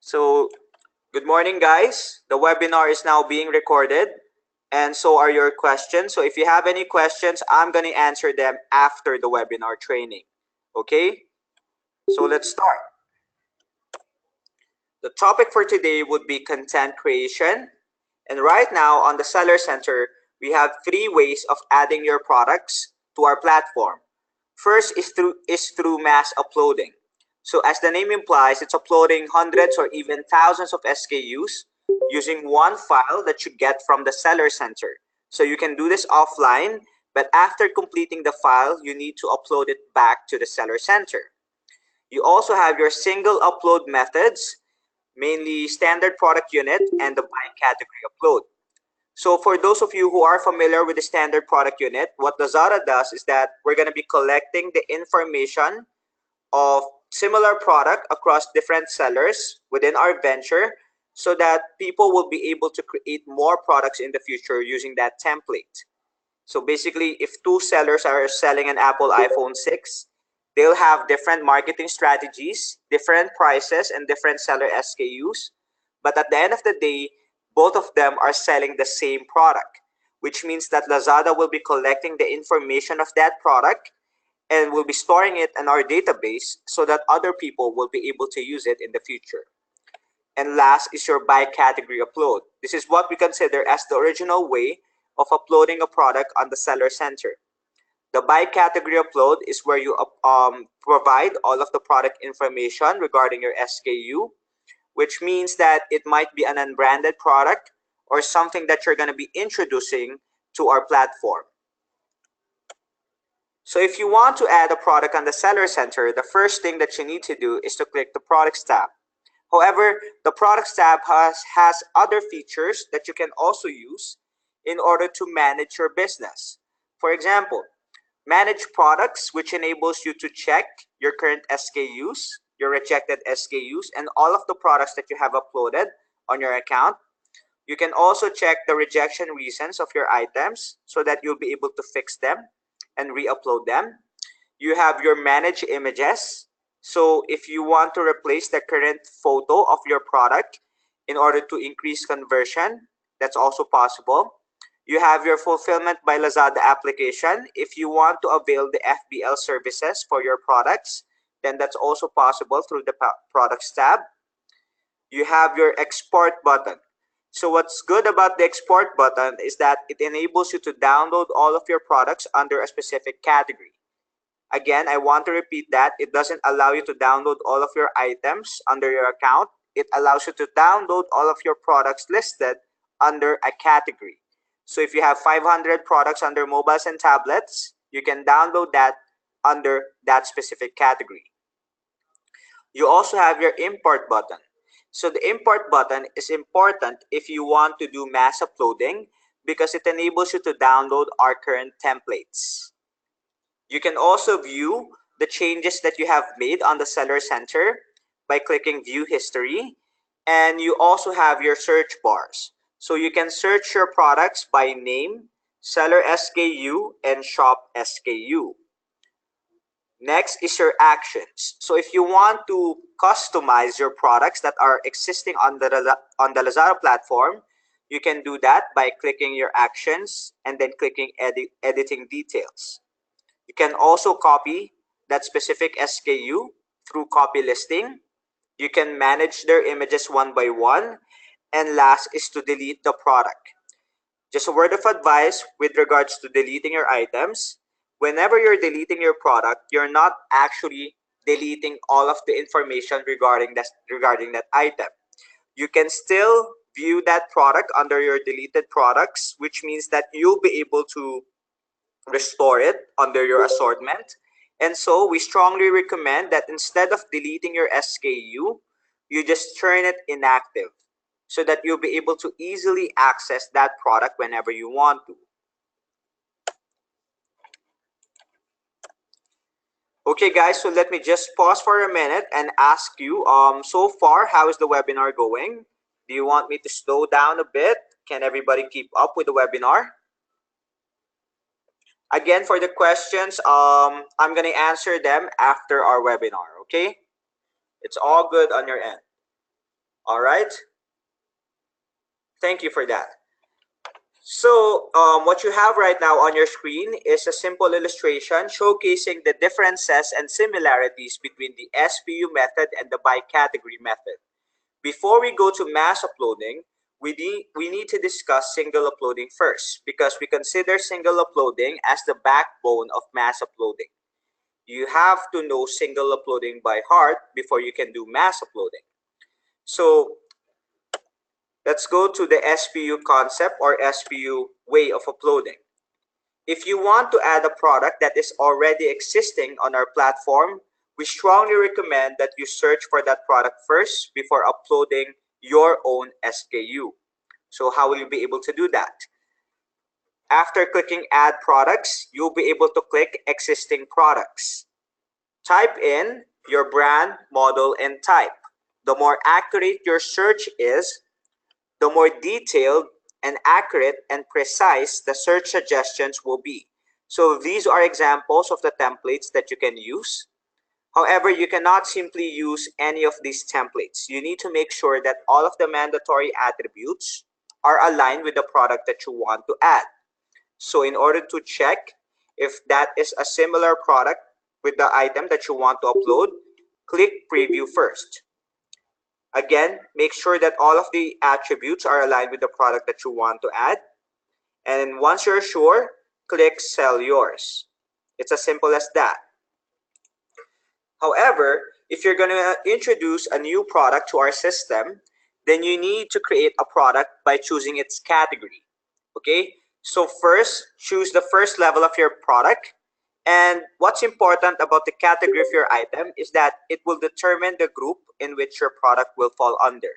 So, good morning, guys. The webinar is now being recorded, and so are your questions. So, if you have any questions, I'm going to answer them after the webinar training. Okay? So, let's start. The topic for today would be content creation. And right now on the Seller Center, we have three ways of adding your products to our platform. First is through mass uploading. So as the name implies, it's uploading hundreds or even thousands of SKUs using one file that you get from the Seller Center. So you can do this offline, but after completing the file, you need to upload it back to the Seller Center. You also have your single upload methods, mainly standard product unit and the by category upload. So for those of you who are familiar with the standard product unit, what Lazada does is that we're going to be collecting the information of similar product across different sellers within our venture so that people will be able to create more products in the future using that template. So basically, if two sellers are selling an Apple iPhone 6, they'll have different marketing strategies, different prices, and different seller SKUs. But at the end of the day, both of them are selling the same product, which means that Lazada will be collecting the information of that product and will be storing it in our database so that other people will be able to use it in the future. And last is your by category upload. This is what we consider as the original way of uploading a product on the Seller Center. The by category upload is where you provide all of the product information regarding your SKU, which means that it might be an unbranded product or something that you're going to be introducing to our platform. So if you want to add a product on the Seller Center, the first thing that you need to do is to click the Products tab. However, the Products tab has other features that you can also use in order to manage your business. For example, manage products, which enables you to check your current SKUs, your rejected SKUs, and all of the products that you have uploaded on your account. You can also check the rejection reasons of your items so that you'll be able to fix them and re-upload them. You have your manage images. So if you want to replace the current photo of your product in order to increase conversion, that's also possible. You have your fulfillment by Lazada application. If you want to avail the FBL services for your products, then that's also possible through the products tab. You have your export button. So what's good about the export button is that it enables you to download all of your products under a specific category. Again, I want to repeat that it doesn't allow you to download all of your items under your account. It allows you to download all of your products listed under a category. So if you have 500 products under mobiles and tablets, you can download that under that specific category. You also have your import button. So the import button is important if you want to do mass uploading because it enables you to download our current templates. You can also view the changes that you have made on the Seller Center by clicking View History. And you also have your search bars. So you can search your products by name, seller SKU, and shop SKU. Next is your actions. So if you want to customize your products that are existing on the Lazada platform, you can do that by clicking your actions and then clicking editing details. You can also copy that specific SKU through copy listing. You can manage their images one by one. And last is to delete the product. Just a word of advice with regards to deleting your items. Whenever you're deleting your product, you're not actually deleting all of the information regarding that item. You can still view that product under your deleted products, which means that you'll be able to restore it under your assortment. And so we strongly recommend that instead of deleting your SKU, you just turn it inactive so that you'll be able to easily access that product whenever you want to. Okay guys, so let me just pause for a minute and ask you, so far, how is the webinar going? Do you want me to slow down a bit? Can everybody keep up with the webinar? Again, for the questions, I'm going to answer them after our webinar, okay? It's all good on your end. All right. Thank you for that. So what you have right now on your screen is a simple illustration showcasing the differences and similarities between the SPU method and the by category method. Before we go to mass uploading, we need to discuss single uploading first because we consider single uploading as the backbone of mass uploading. You have to know single uploading by heart before you can do mass uploading. So let's go to the SPU concept or SPU way of uploading. If you want to add a product that is already existing on our platform, we strongly recommend that you search for that product first before uploading your own SKU. So how will you be able to do that? After clicking Add Products, you'll be able to click Existing Products. Type in your brand, model, and type. The more accurate your search is, the more detailed and accurate and precise the search suggestions will be. So these are examples of the templates that you can use. However, you cannot simply use any of these templates. You need to make sure that all of the mandatory attributes are aligned with the product that you want to add. So in order to check if that is a similar product with the item that you want to upload, click Preview first. Again, make sure that all of the attributes are aligned with the product that you want to add. And once you're sure, click Sell Yours. It's as simple as that. However, if you're going to introduce a new product to our system, then you need to create a product by choosing its category. Okay? So first, choose the first level of your product. And what's important about the category of your item is that it will determine the group in which your product will fall under.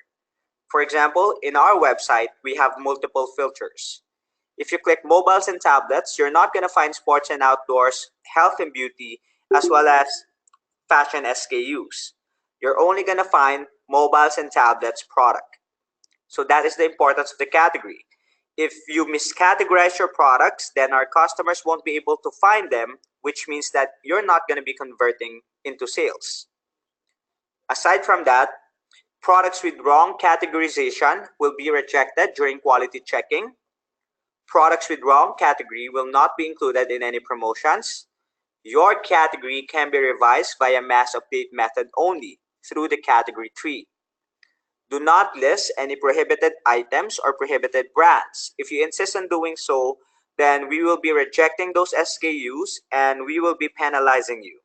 For example, in our website, we have multiple filters. If you click mobiles and tablets, you're not going to find sports and outdoors, health and beauty, as well as fashion SKUs. You're only going to find mobiles and tablets product. So that is the importance of the category. If you miscategorize your products, then our customers won't be able to find them, which means that you're not going to be converting into sales. Aside from that, products with wrong categorization will be rejected during quality checking. Products with wrong category will not be included in any promotions. Your category can be revised via mass update method only through the category tree. Do not list any prohibited items or prohibited brands. If you insist on doing so, then we will be rejecting those SKUs and we will be penalizing you.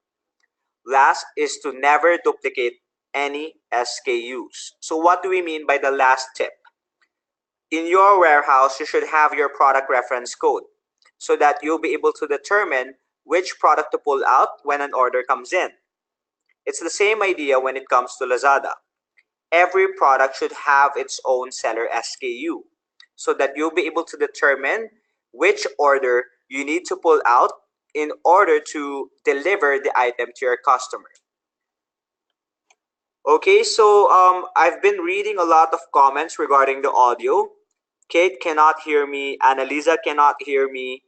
Last is to never duplicate any SKUs. So what do we mean by the last tip? In your warehouse, you should have your product reference code so that you'll be able to determine which product to pull out when an order comes in. It's the same idea when it comes to Lazada. Every product should have its own seller SKU so that you'll be able to determine which order you need to pull out in order to deliver the item to your customer. Okay, so I've been reading a lot of comments regarding the audio. Kate cannot hear me. Annalisa cannot hear me.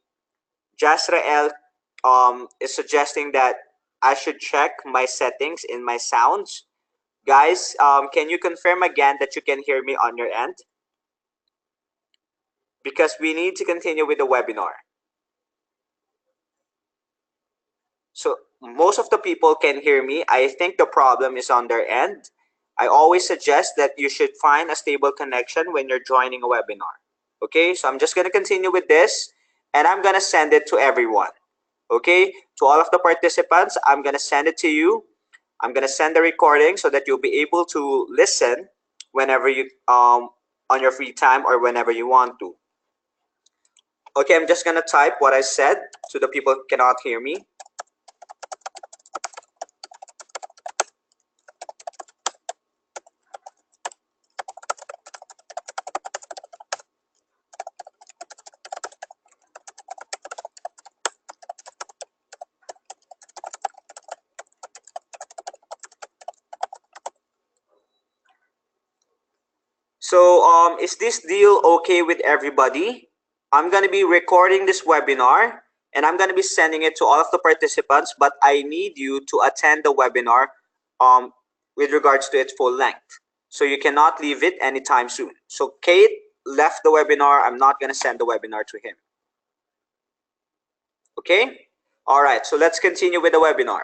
Jasrael is suggesting that I should check my settings in my sounds. Guys, can you confirm again that you can hear me on your end? Because we need to continue with the webinar. So most of the people can hear me. I think the problem is on their end. I always suggest that you should find a stable connection when you're joining a webinar. Okay, so I'm just going to continue with this and I'm going to send it to everyone. Okay, to all of the participants, I'm going to send it to you. I'm going to send the recording so that you'll be able to listen whenever you on your free time or whenever you want to. Okay, I'm just going to type what I said so the people cannot hear me. So is this deal okay with everybody? I'm going to be recording this webinar and I'm going to be sending it to all of the participants, but I need you to attend the webinar with regards to its full length. So you cannot leave it anytime soon. So Kate left the webinar. I'm not going to send the webinar to him. Okay? All right, so let's continue with the webinar.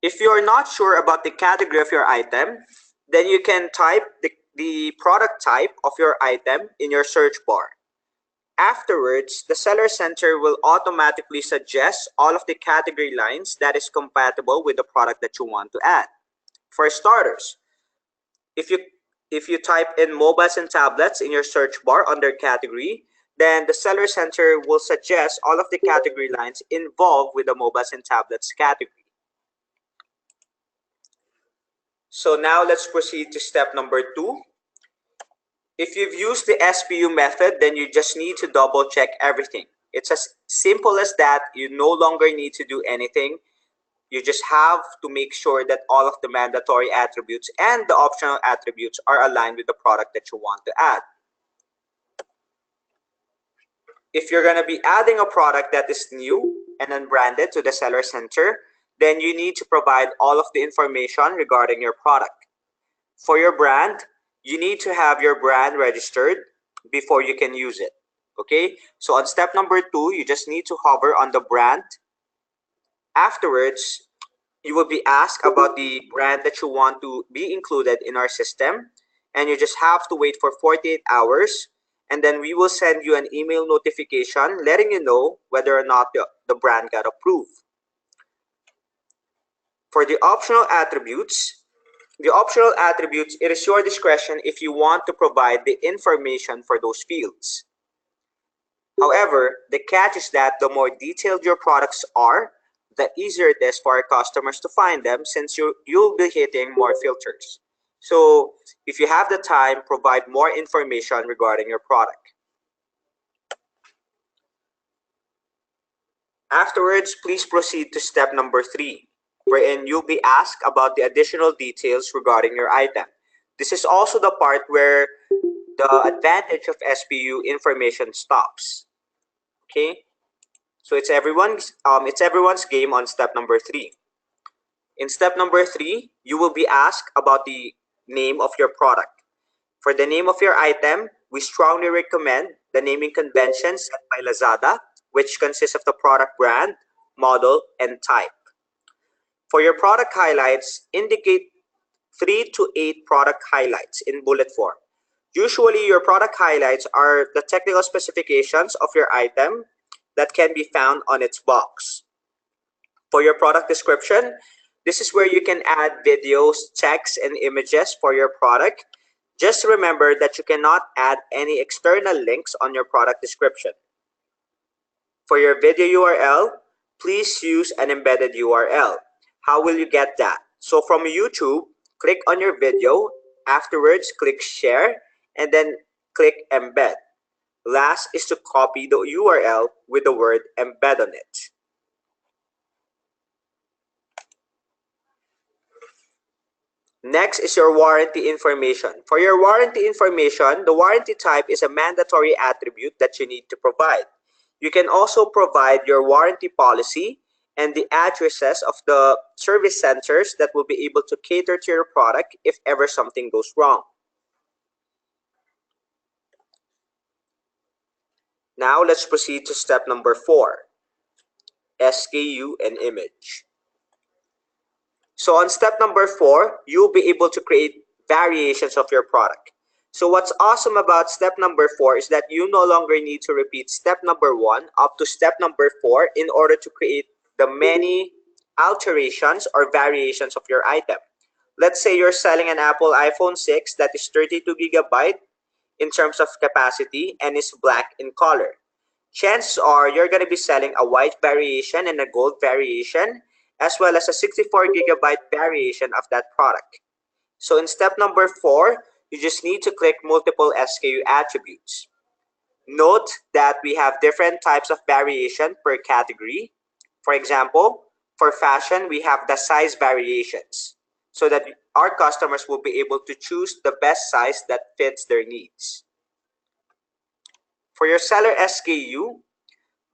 If you're not sure about the category of your item, then you can type the product type of your item in your search bar. Afterwards, the Seller Center will automatically suggest all of the category lines that is compatible with the product that you want to add. For starters, if you type in mobiles and tablets in your search bar under category, then the Seller Center will suggest all of the category lines involved with the mobiles and tablets category. So now let's proceed to step number 2. If you've used the SPU method, then you just need to double check everything. It's as simple as that. You no longer need to do anything. You just have to make sure that all of the mandatory attributes and the optional attributes are aligned with the product that you want to add. If you're going to be adding a product that is new and unbranded to the Seller Center, then you need to provide all of the information regarding your product. For your brand, you need to have your brand registered before you can use it. Okay, so on step number 2, you just need to hover on the brand. Afterwards, you will be asked about the brand that you want to be included in our system, and you just have to wait for 48 hours, and then we will send you an email notification letting you know whether or not the brand got approved. For the optional attributes, it is your discretion if you want to provide the information for those fields. However, the catch is that the more detailed your products are, the easier it is for our customers to find them, since you'll be hitting more filters. So if you have the time, provide more information regarding your product. Afterwards, please proceed to step number 3, wherein you'll be asked about the additional details regarding your item. This is also the part where the advantage of SPU information stops. Okay, so it's everyone's game on step number 3. In step number 3, you will be asked about the name of your product. For the name of your item, we strongly recommend the naming convention set by Lazada, which consists of the product brand, model, and type. For your product highlights, indicate 3 to 8 product highlights in bullet form. Usually, your product highlights are the technical specifications of your item that can be found on its box. For your product description, this is where you can add videos, text, and images for your product. Just remember that you cannot add any external links on your product description. For your video URL, please use an embedded URL. How will you get that? So from YouTube, click on your video. Afterwards, click share and then click embed. Last is to copy the URL with the word embed on it. Next is your warranty information. For your warranty information, the warranty type is a mandatory attribute that you need to provide. You can also provide your warranty policy and the addresses of the service centers that will be able to cater to your product if ever something goes wrong. Now let's proceed to step number 4, SKU and image. So on step number 4, you'll be able to create variations of your product. So what's awesome about step number 4 is that you no longer need to repeat step number 1 up to step number 4 in order to create the many alterations or variations of your item. Let's say you're selling an Apple iPhone 6 that is 32GB in terms of capacity and is black in color. Chances are you're going to be selling a white variation and a gold variation, as well as a 64GB variation of that product. So in step number 4, you just need to click multiple SKU attributes. Note that we have different types of variation per category. For example, for fashion, we have the size variations so that our customers will be able to choose the best size that fits their needs. For your seller SKU,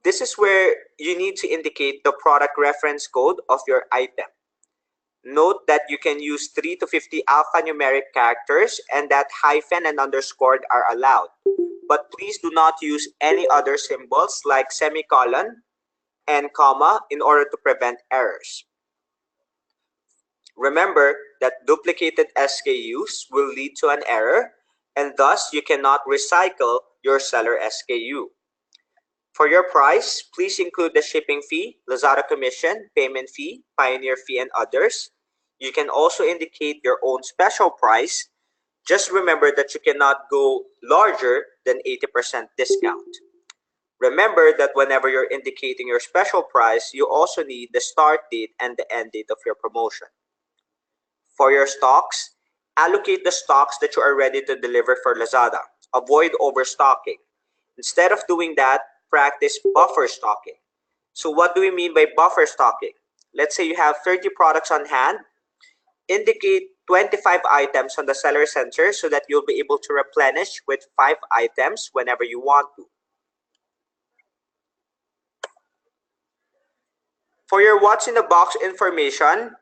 this is where you need to indicate the product reference code of your item. Note that you can use 3 to 50 alphanumeric characters and that hyphen and underscored are allowed. But please do not use any other symbols like semicolon and comma in order to prevent errors. Remember that duplicated SKUs will lead to an error and thus you cannot recycle your seller SKU. For your price, please include the shipping fee, Lazada commission, payment fee, pioneer fee, and others. You can also indicate your own special price. Just remember that you cannot go larger than 80% discount. Remember that whenever you're indicating your special price, you also need the start date and the end date of your promotion. For your stocks, allocate the stocks that you are ready to deliver for Lazada. Avoid overstocking. Instead of doing that, practice buffer stocking. So what do we mean by buffer stocking? Let's say you have 30 products on hand. Indicate 25 items on the seller center so that you'll be able to replenish with 5 items whenever you want to. For your what's in the box information,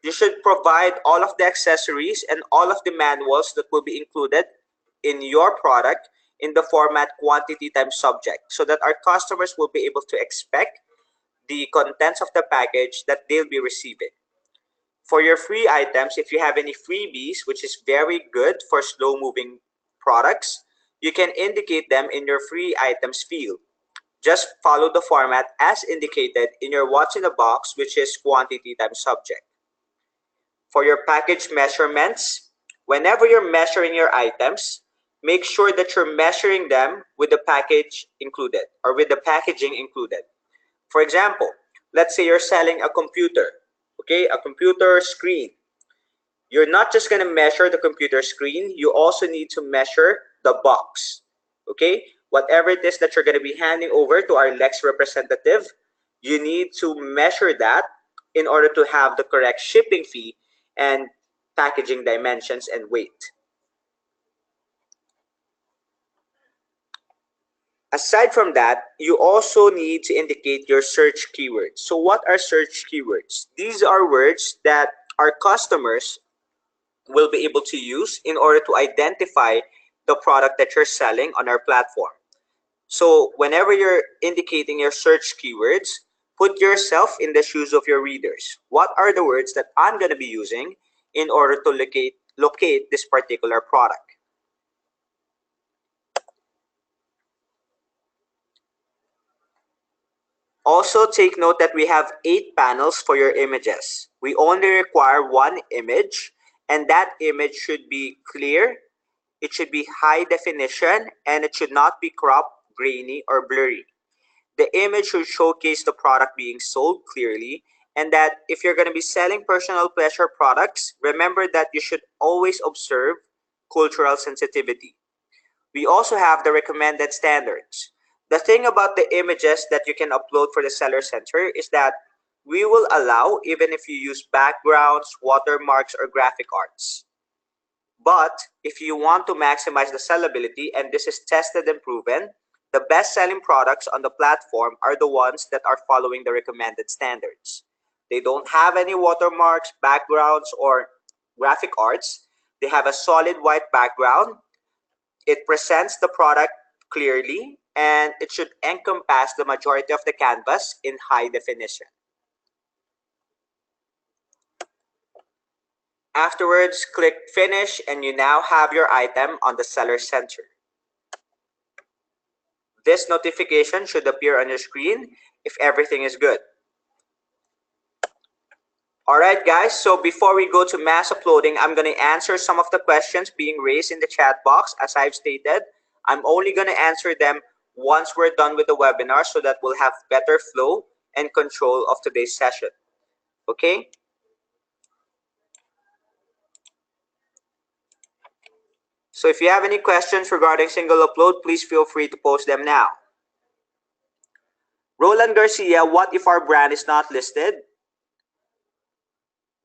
you should provide all of the accessories and all of the manuals that will be included in your product in the format quantity times subject so that our customers will be able to expect the contents of the package that they'll be receiving. For your free items, if you have any freebies, which is very good for slow moving products, you can indicate them in your free items field. Just follow the format as indicated in your what's in the box, which is quantity times subject. For your package measurements, whenever you're measuring your items, make sure that you're measuring them with the package included or with the packaging included. For example, let's say you're selling a computer, okay, a computer screen. You're not just going to measure the computer screen, you also need to measure the box, okay? Whatever it is that you're going to be handing over to our Lex representative, you need to measure that in order to have the correct shipping fee and packaging dimensions and weight. Aside from that, you also need to indicate your search keywords. So what are search keywords? These are words that our customers will be able to use in order to identify the product that you're selling on our platform. So whenever you're indicating your search keywords, put yourself in the shoes of your readers. What are the words that I'm going to be using in order to locate this particular product? Also, take note that we have 8 panels for your images. We only require 1 image, and that image should be clear, it should be high definition, and it should not be cropped, grainy, or blurry. The image should showcase the product being sold clearly, and that if you're going to be selling personal pleasure products, remember that you should always observe cultural sensitivity. We also have the recommended standards. The thing about the images that you can upload for the Seller Center is that we will allow even if you use backgrounds, watermarks, or graphic arts. But if you want to maximize the sellability, and this is tested and proven, the best-selling products on the platform are the ones that are following the recommended standards. They don't have any watermarks, backgrounds, or graphic arts. They have a solid white background. It presents the product clearly, and it should encompass the majority of the canvas in high definition. Afterwards, click Finish, and you now have your item on the Seller Center. This notification should appear on your screen if everything is good. Alright guys, so before we go to mass uploading, I'm going to answer some of the questions being raised in the chat box. As I've stated, I'm only going to answer them once we're done with the webinar so that we'll have better flow and control of today's session. Okay? So if you have any questions regarding single upload, please feel free to post them now. Roland Garcia, what if our brand is not listed?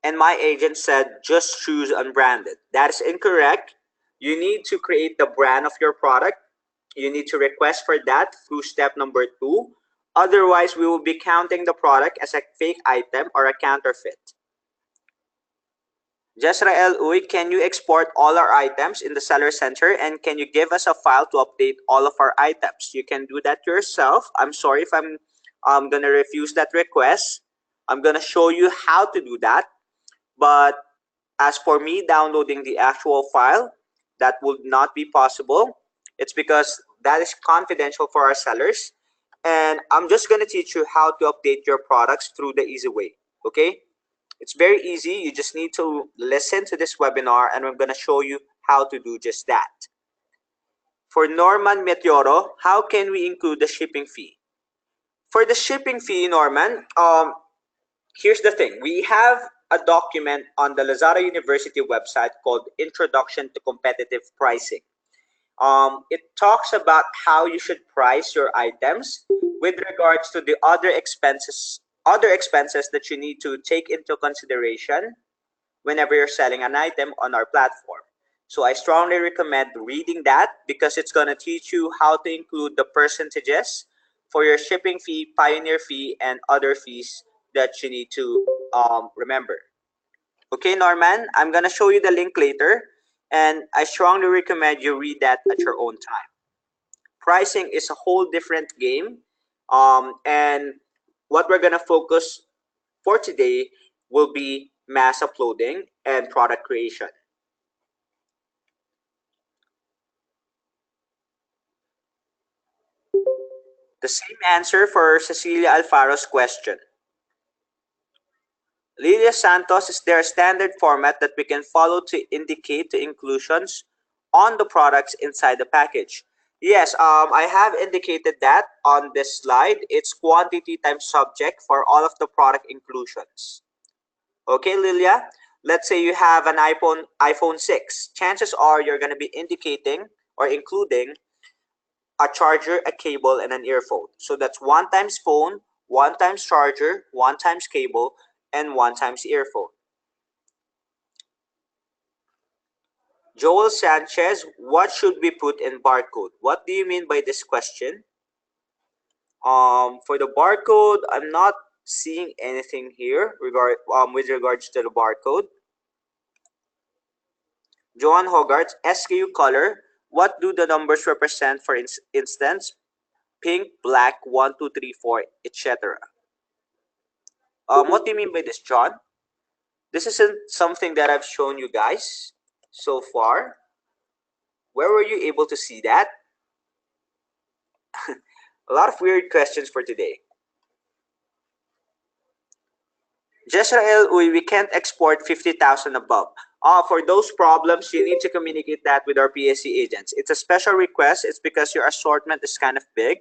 And my agent said, just choose unbranded. That is incorrect. You need to create the brand of your product. You need to request for that through step number 2. Otherwise, we will be counting the product as a fake item or a counterfeit. Jezrael Uy, can you export all our items in the Seller Center, and can you give us a file to update all of our items? You can do that yourself. I'm sorry if I'm going to refuse that request. I'm going to show you how to do that. But as for me downloading the actual file, that would not be possible. It's because that is confidential for our sellers. And I'm just going to teach you how to update your products through the easy way. Okay? It's very easy. You just need to listen to this webinar, and I'm going to show you how to do just that. For Norman Meteoro, how can we include the shipping fee? For the shipping fee, Norman, here's the thing. We have a document on the Lazada University website called Introduction to Competitive Pricing. It talks about how you should price your items with regards to the other expenses that you need to take into consideration whenever you're selling an item on our platform. So I strongly recommend reading that because it's going to teach you how to include the percentages for your shipping fee, pioneer fee, and other fees that you need to remember. Okay, Norman, I'm going to show you the link later, and I strongly recommend you read that at your own time. Pricing is a whole different game, and what we're going to focus for today will be mass uploading and product creation. The same answer for Cecilia Alfaro's question. Lilia Santos, is there a standard format that we can follow to indicate the inclusions on the products inside the package? Yes, I have indicated that on this slide. It's quantity times subject for all of the product inclusions. Okay, Lilia, let's say you have an iPhone 6. Chances are you're going to be indicating or including a charger, a cable, and an earphone. So that's 1 times phone, 1 times charger, 1 times cable, and 1 times earphone. Joel Sanchez, what should we put in barcode? What do you mean by this question? For the barcode, I'm not seeing anything here with regards to the barcode. Johan Hogarth, SKU color. What do the numbers represent, for instance? Pink, black, 1, 2, 3, 4, etc. What do you mean by this, John? This isn't something that I've shown you guys so far. Where were you able to see that? A lot of weird questions for today. Jezrael, we can't export 50,000 above. For those problems, you need to communicate that with our PSC agents. It's a special request. It's because your assortment is kind of big.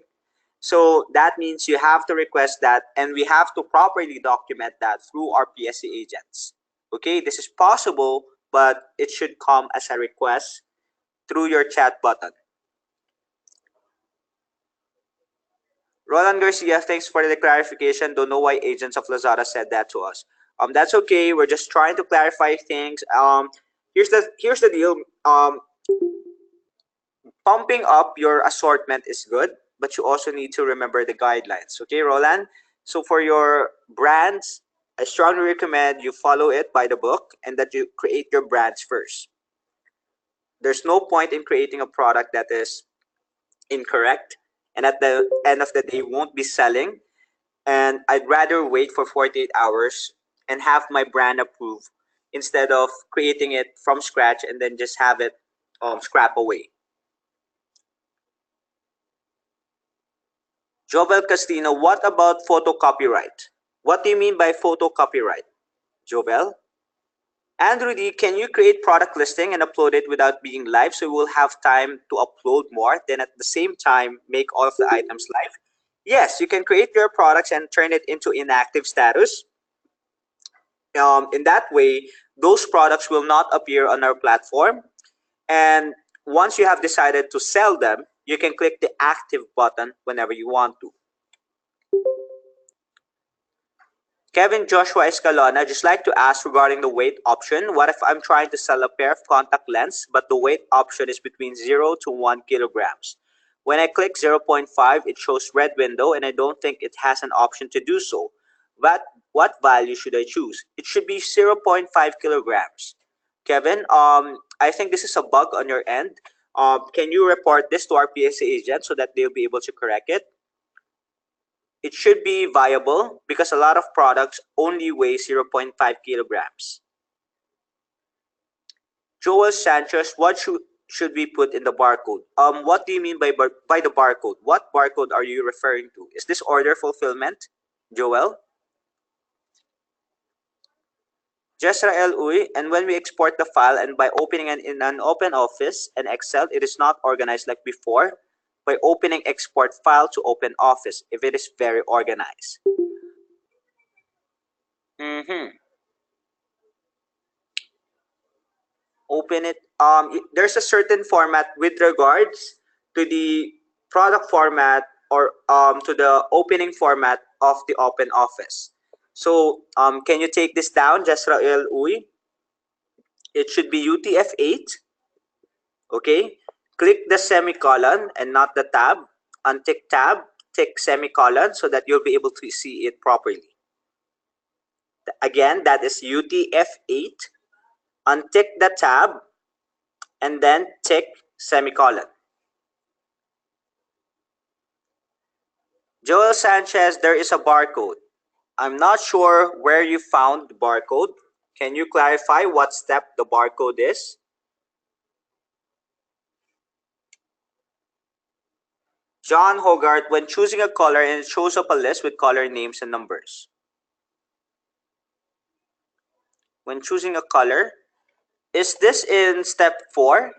So that means you have to request that, and we have to properly document that through our PSC agents. Okay, this is possible, but it should come as a request through your chat button. Roland Garcia, thanks for the clarification. Don't know why agents of Lazada said that to us. That's okay. We're just trying to clarify things. Here's the deal. Pumping up your assortment is good, but you also need to remember the guidelines. Okay, Roland? So for your brands, I strongly recommend you follow it by the book and that you create your brands first. There's no point in creating a product that is incorrect and at the end of the day won't be selling. And I'd rather wait for 48 hours and have my brand approved instead of creating it from scratch and then just have it scrap away. Jovel Castino, what about photo copyright? What do you mean by photo copyright, Jovel? Andrew D, can you create product listing and upload it without being live so we'll have time to upload more, then at the same time make all of the items live? Yes, you can create your products and turn it into inactive status. In that way, those products will not appear on our platform. And once you have decided to sell them, you can click the active button whenever you want to. Kevin Joshua Escalona, just like to ask regarding the weight option. What if I'm trying to sell a pair of contact lens, but the weight option is between 0 to 1 kilograms? When I click 0.5, it shows red window, and I don't think it has an option to do so. But what value should I choose? It should be 0.5 kilograms. Kevin, I think this is a bug on your end. Can you report this to our PSA agent so that they'll be able to correct it? It should be viable because a lot of products only weigh 0.5 kilograms. Joel Sanchez, what should we put in the barcode? What do you mean by the barcode? What barcode are you referring to? Is this order fulfillment, Joel? Jezrael Uy, and when we export the file and by opening it in an open office and Excel, it is not organized like before by opening export file to open office if it is very organized. Open it. There's a certain format with regards to the product format or to the opening format of the open office. So can you take this down, Jezrael Uy? It should be UTF-8. Okay, click the semicolon and not the tab. Untick tab, tick semicolon so that you'll be able to see it properly. Again, that is UTF-8. Untick the tab and then tick semicolon. Joel Sanchez, there is a barcode. I'm not sure where you found the barcode. Can you clarify what step the barcode is? John Hogarth, when choosing a color and it shows up a list with color names and numbers. When choosing a color, is this in step 4?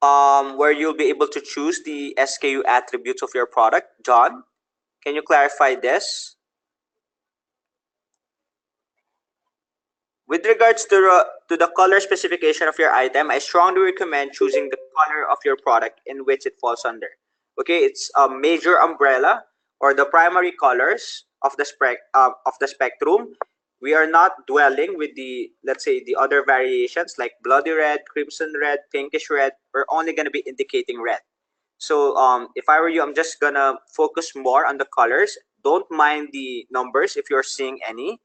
Where you'll be able to choose the SKU attributes of your product? John, can you clarify this? With regards to the color specification of your item, I strongly recommend choosing the color of your product in which it falls under. Okay, it's a major umbrella or the primary colors of the spectrum. We are not dwelling with the, let's say, the other variations like bloody red, crimson red, pinkish red. We're only going to be indicating red. So if I were you, I'm just gonna focus more on the colors. Don't mind the numbers if you're seeing any.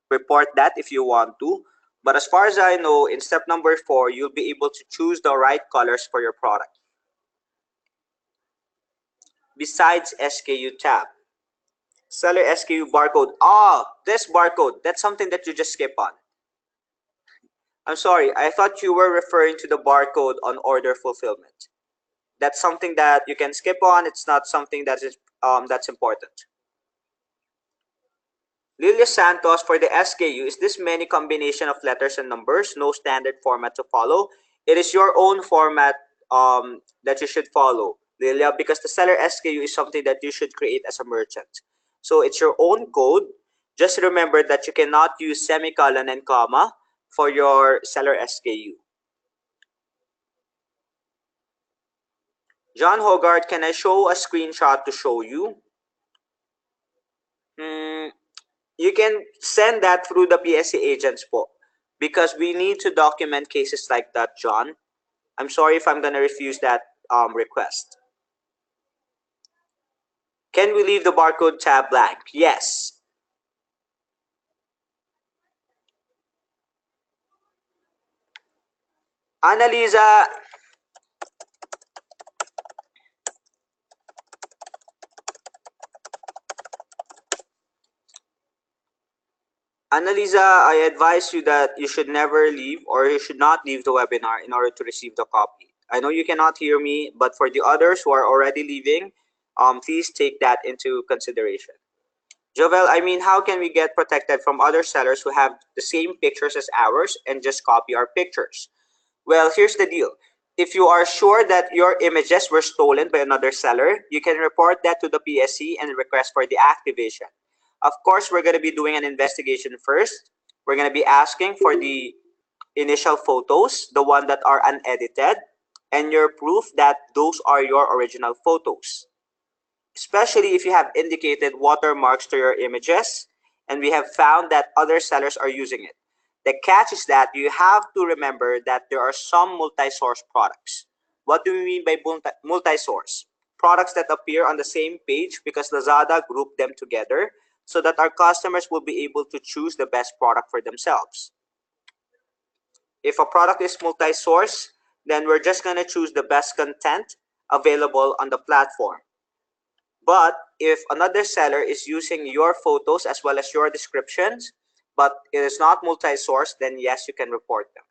Report that if you want to. But as far as I know, in step number 4, you'll be able to choose the right colors for your product. Besides SKU tab. Seller SKU barcode. This barcode. That's something that you just skip on. I'm sorry, I thought you were referring to the barcode on order fulfillment. That's something that you can skip on. It's not something that is that's important. Lilia Santos, for the SKU, is this many combination of letters and numbers? No standard format to follow. It is your own format that you should follow, Lilia, because the seller SKU is something that you should create as a merchant. So it's your own code. Just remember that you cannot use semicolon and comma for your seller SKU. John Hogarth, can I show a screenshot to show you? You can send that through the PSA agents po, because we need to document cases like that, John. I'm sorry if I'm going to refuse that request. Can we leave the barcode tab blank? Yes. Annalisa, I advise you that you should never leave or you should not leave the webinar in order to receive the copy. I know you cannot hear me, but for the others who are already leaving, please take that into consideration. Jovel, I mean, how can we get protected from other sellers who have the same pictures as ours and just copy our pictures? Well, here's the deal. If you are sure that your images were stolen by another seller, you can report that to the PSC and request for the activation. Of course, we're going to be doing an investigation first. We're going to be asking for the initial photos, the one that are unedited, and your proof that those are your original photos. Especially if you have indicated watermarks to your images, and we have found that other sellers are using it. The catch is that you have to remember that there are some multi-source products. What do we mean by multi-source? Products that appear on the same page because Lazada grouped them together so that our customers will be able to choose the best product for themselves. If a product is multi-source, then we're just going to choose the best content available on the platform. But if another seller is using your photos as well as your descriptions, but it is not multi-source, then yes, you can report them.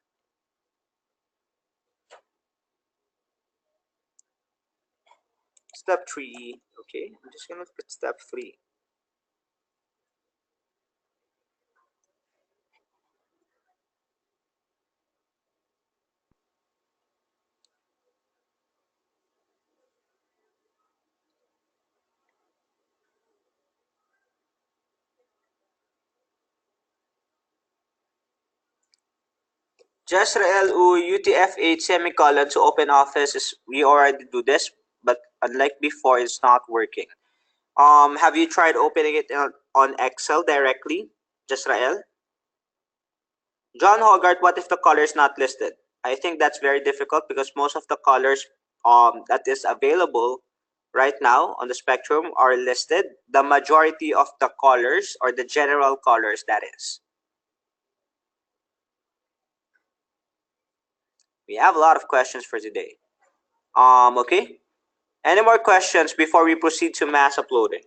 Step 3, okay, I'm just going to put step 3. Jezreel UTF-8 semicolon to open office is, we already do this, but unlike before, it's not working. Have you tried opening it on Excel directly, Jezreel? John Hogarth, what if the color is not listed? I think that's very difficult because most of the colors that is available right now on the spectrum are listed. The majority of the colors, or the general colors, that is. We have a lot of questions for today. Okay. Any more questions before we proceed to mass uploading?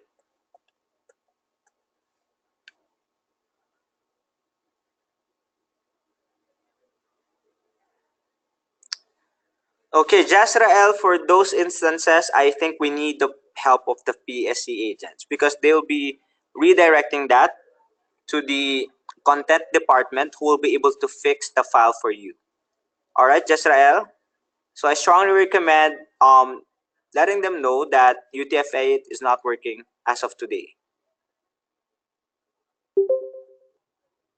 Okay, Jezreel, for those instances, I think we need the help of the PSC agents because they'll be redirecting that to the content department who will be able to fix the file for you. All right, Jezreel? So I strongly recommend letting them know that UTF-8 is not working as of today.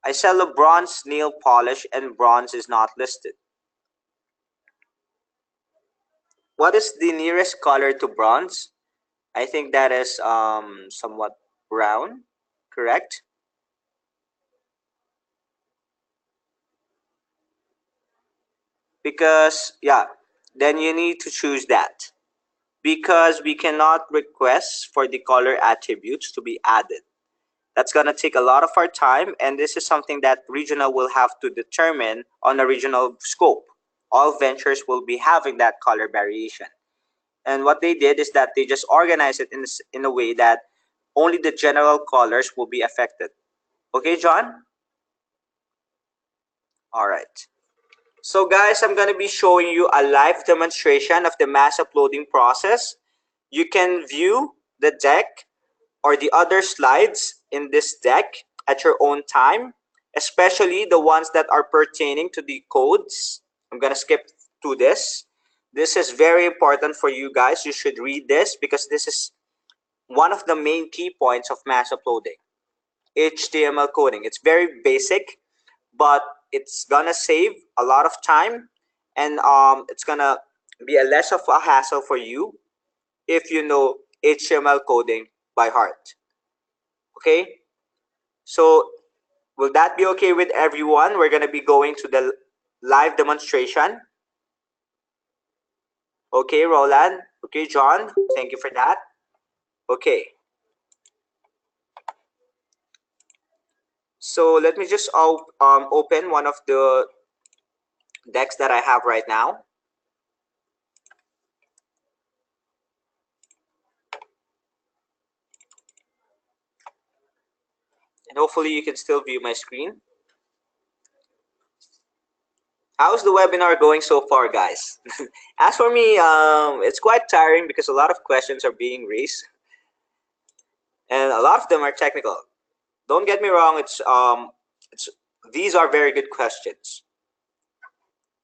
I sell a bronze nail polish and bronze is not listed. What is the nearest color to bronze? I think that is somewhat brown, correct? Because, yeah, then you need to choose that. Because we cannot request for the color attributes to be added. That's going to take a lot of our time, and this is something that regional will have to determine on a regional scope. All ventures will be having that color variation. And what they did is that they just organized it in a way that only the general colors will be affected. Okay, John? All right. So guys, I'm going to be showing you a live demonstration of the mass uploading process. You can view the deck or the other slides in this deck at your own time, especially the ones that are pertaining to the codes. I'm going to skip to this. This is very important for you guys. You should read this because this is one of the main key points of mass uploading. HTML coding. It's very basic, but it's gonna save a lot of time, and it's gonna be a less of a hassle for you if you know HTML coding by heart. Okay, so will that be okay with everyone? We're gonna be going to the live demonstration. Okay, Roland. Okay, John. Thank you for that. Okay. So let me just open one of the decks that I have right now. And hopefully you can still view my screen. How's the webinar going so far, guys? As for me, it's quite tiring because a lot of questions are being raised, and a lot of them are technical. Don't get me wrong; it's these are very good questions.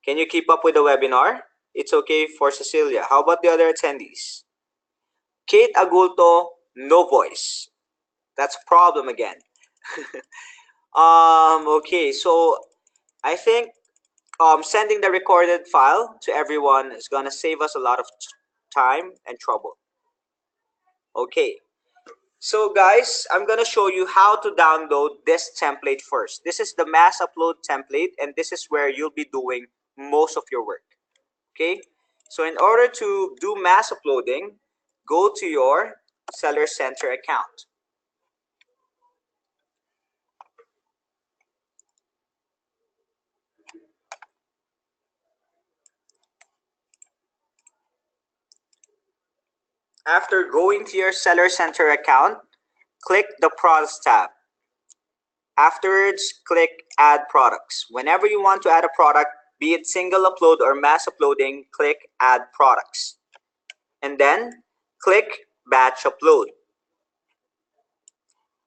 Can you keep up with the webinar? It's okay for Cecilia. How about the other attendees? Kate Agulto, no voice. That's a problem again. Okay, so I think sending the recorded file to everyone is gonna save us a lot of time and trouble. Okay, so guys, I'm gonna show you how to download this template first. This is the mass upload template, and this is where you'll be doing most of your work. Okay, so in order to do mass uploading, go to your Seller Center account. After going to your Seller Center account, click the Products tab. Afterwards, click Add Products. Whenever you want to add a product, be it single upload or mass uploading, click Add Products. And then click Batch Upload.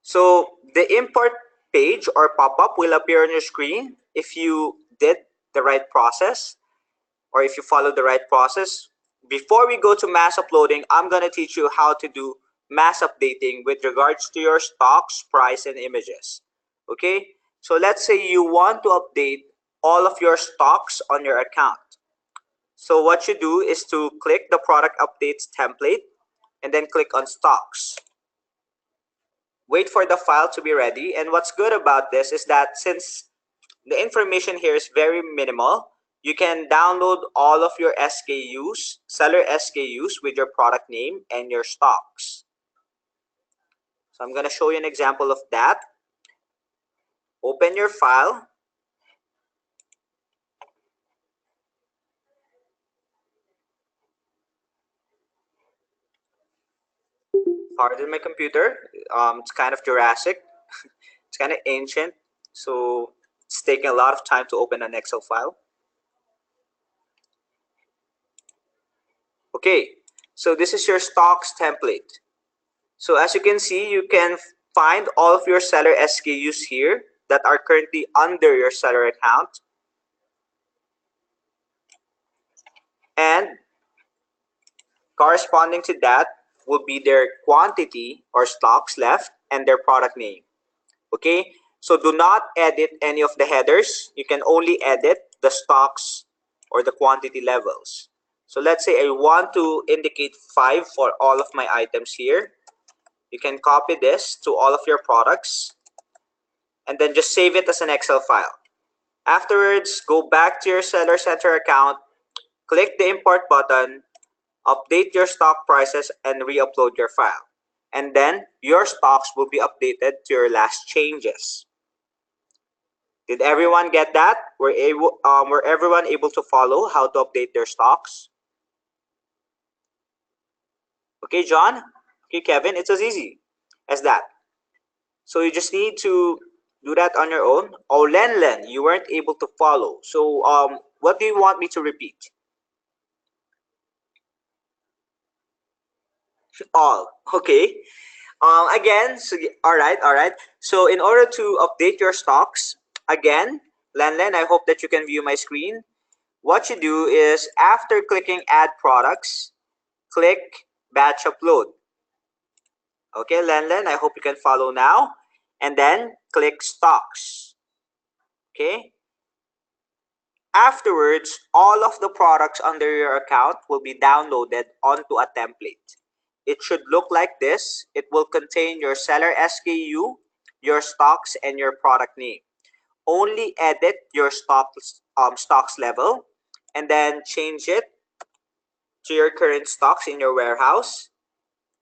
So the import page or pop-up will appear on your screen if you did the right process or if you follow the right process. Before we go to mass uploading, I'm going to teach you how to do mass updating with regards to your stocks, price, and images. Okay, so let's say you want to update all of your stocks on your account. So what you do is to click the product updates template and then click on stocks. Wait for the file to be ready. And what's good about this is that since the information here is very minimal, you can download all of your SKUs, seller SKUs with your product name and your stocks. So I'm going to show you an example of that. Open your file. Pardon my computer. It's kind of Jurassic. It's kind of ancient. So it's taking a lot of time to open an Excel file. Okay, so this is your stocks template. So as you can see, you can find all of your seller SKUs here that are currently under your seller account. And corresponding to that will be their quantity or stocks left and their product name. Okay, so do not edit any of the headers. You can only edit the stocks or the quantity levels. So let's say I want to indicate 5 for all of my items here. You can copy this to all of your products and then just save it as an Excel file. Afterwards, go back to your Seller Center account, click the import button, update your stock prices, and re-upload your file. And then your stocks will be updated to your last changes. Did everyone get that? Were everyone able to follow how to update their stocks? Okay, John? Okay, Kevin, it's as easy as that. So you just need to do that on your own. Oh, Len, you weren't able to follow. So what do you want me to repeat? All. Okay. Again, so, all right. So in order to update your stocks, again, Len, I hope that you can view my screen. What you do is after clicking Add Products, click Batch Upload. Okay, Len, I hope you can follow now. And then click Stocks. Okay. Afterwards, all of the products under your account will be downloaded onto a template. It should look like this. It will contain your seller SKU, your stocks, and your product name. Only edit your stocks level and then change it to your current stocks in your warehouse.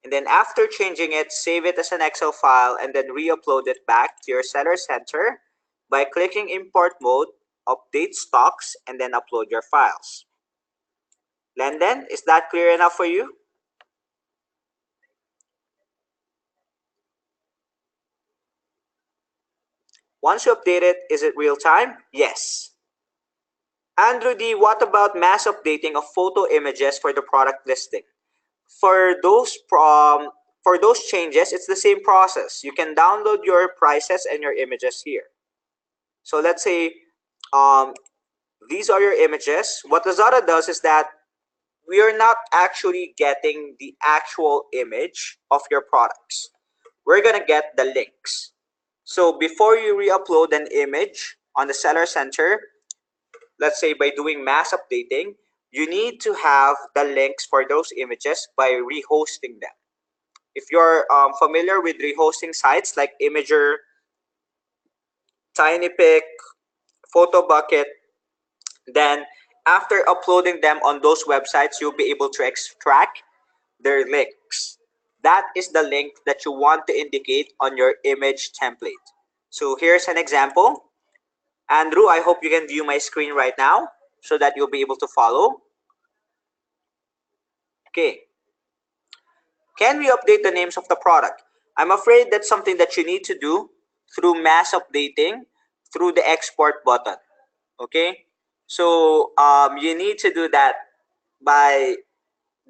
And then after changing it, save it as an Excel file and then re-upload it back to your Seller Center by clicking Import Mode, Update Stocks, and then upload your files. Lenden, is that clear enough for you? Once you update it, is it real time? Yes. Andrew D, what about mass updating of photo images for the product listing? For those changes, it's the same process. You can download your prices and your images here. So let's say these are your images. What Lazada does is that we are not actually getting the actual image of your products. We're gonna get the links. So before you re-upload an image on the Seller Center, let's say by doing mass updating, you need to have the links for those images by rehosting them. If you're familiar with rehosting sites like Imager, TinyPic, PhotoBucket, then after uploading them on those websites, you'll be able to extract their links. That is the link that you want to indicate on your image template. So here's an example. Andrew, I hope you can view my screen right now so that you'll be able to follow. Okay. Can we update the names of the product? I'm afraid that's something that you need to do through mass updating through the export button. Okay, so you need to do that by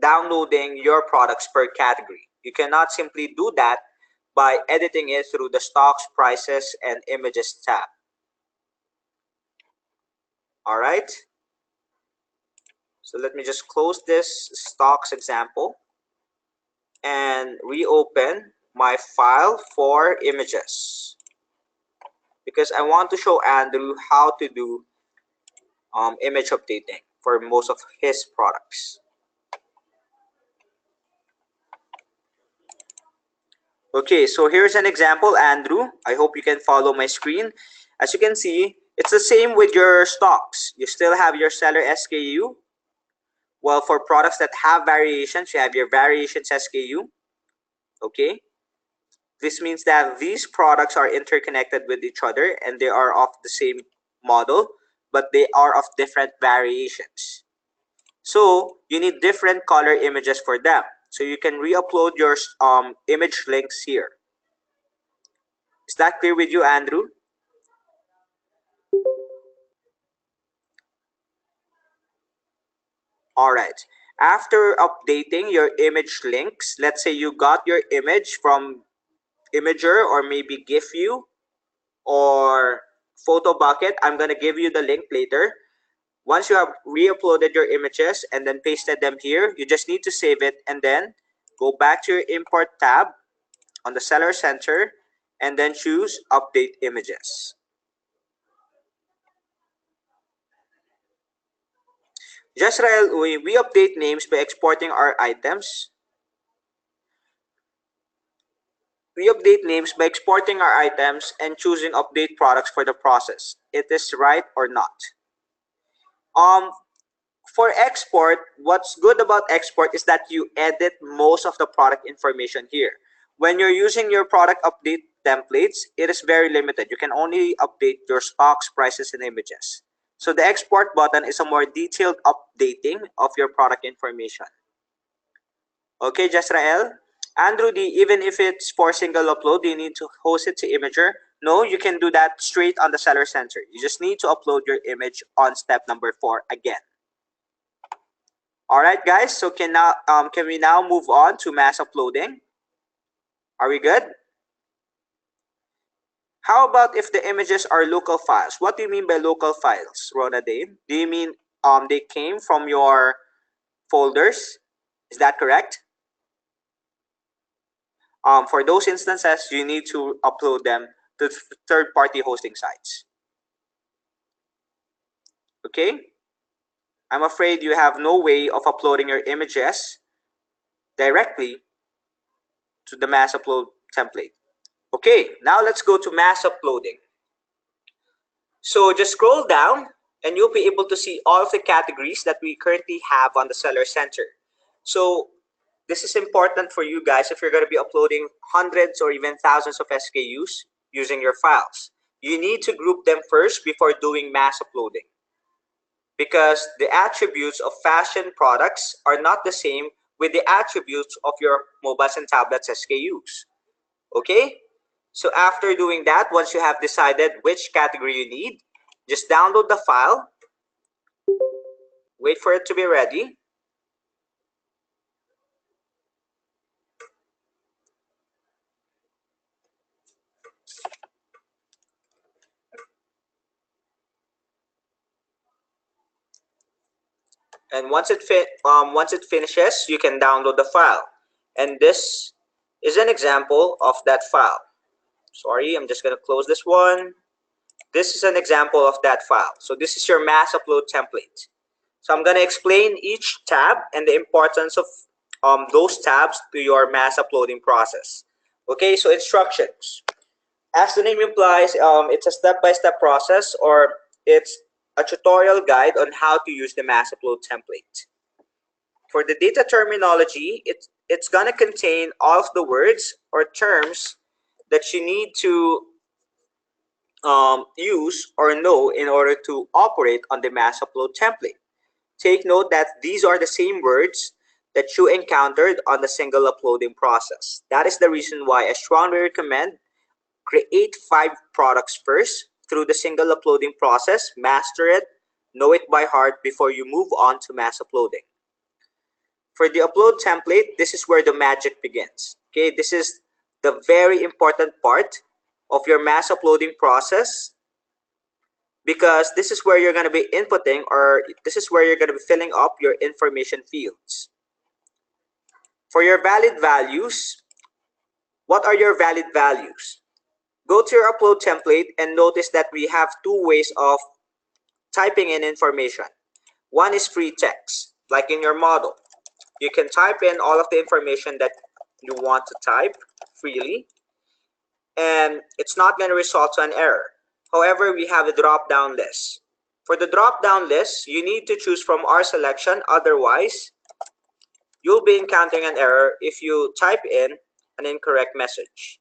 downloading your products per category. You cannot simply do that by editing it through the stocks, prices, and images tab. All right. So let me just close this stocks example and reopen my file for images because I want to show Andrew how to do image updating for most of his products. Okay, so here's an example, Andrew. I hope you can follow my screen. As you can see, it's the same with your stocks. You still have your seller SKU. Well, for products that have variations, you have your variations SKU. Okay, this means that these products are interconnected with each other and they are of the same model, but they are of different variations. So you need different color images for them. So you can re-upload your image links here. Is that clear with you, Andrew? All right. After updating your image links, let's say you got your image from Imager or maybe GIFU or PhotoBucket. I'm going to give you the link later. Once you have re-uploaded your images and then pasted them here, you just need to save it and then go back to your import tab on the Seller Center and then choose Update Images. Jezreel, we update names by exporting our items. We update names by exporting our items and choosing update products for the process. It is right or not. Um, for export, what's good about export is that you edit most of the product information here. When you're using your product update templates, it is very limited. You can only update your stocks, prices, and images. So the export button is a more detailed updating of your product information. Okay, Jezreel? Andrew D, even if it's for single upload, you need to host it to Imager. No, you can do that straight on the Seller Center. You just need to upload your image on step number 4 again. All right, guys. So can we now move on to mass uploading? Are we good? How about if the images are local files? What do you mean by local files, Rona Dave? Do you mean they came from your folders? Is that correct? For those instances, you need to upload them to third-party hosting sites. Okay? I'm afraid you have no way of uploading your images directly to the mass upload template. Okay, now let's go to mass uploading. So just scroll down and you'll be able to see all of the categories that we currently have on the Seller Center. So this is important for you guys if you're going to be uploading hundreds or even thousands of SKUs using your files. You need to group them first before doing mass uploading, because the attributes of fashion products are not the same with the attributes of your mobiles and tablets SKUs. Okay? So after doing that, once you have decided which category you need, just download the file, wait for it to be ready, and once it finishes, you can download the file. And this is an example of that file. Sorry, I'm just going to close this one. This is an example of that file. So this is your mass upload template. So I'm going to explain each tab and the importance of those tabs to your mass uploading process. Okay, so instructions. As the name implies, it's a step-by-step process, or it's a tutorial guide on how to use the mass upload template. For the data terminology, it's going to contain all of the words or terms that you need to use or know in order to operate on the mass upload template. Take note that these are the same words that you encountered on the single uploading process. That is the reason why I strongly recommend create 5 products first through the single uploading process, master it, know it by heart before you move on to mass uploading. For the upload template, this is where the magic begins. Okay, this is the very important part of your mass uploading process, because this is where you're going to be inputting, or this is where you're going to be filling up your information fields. For your valid values, what are your valid values? Go to your upload template and notice that we have 2 ways of typing in information. One is free text, like in your model. You can type in all of the information that you want to type freely, and it's not going to result to an error. However, we have a drop-down list. For the drop-down list, you need to choose from our selection. Otherwise, you'll be encountering an error if you type in an incorrect message.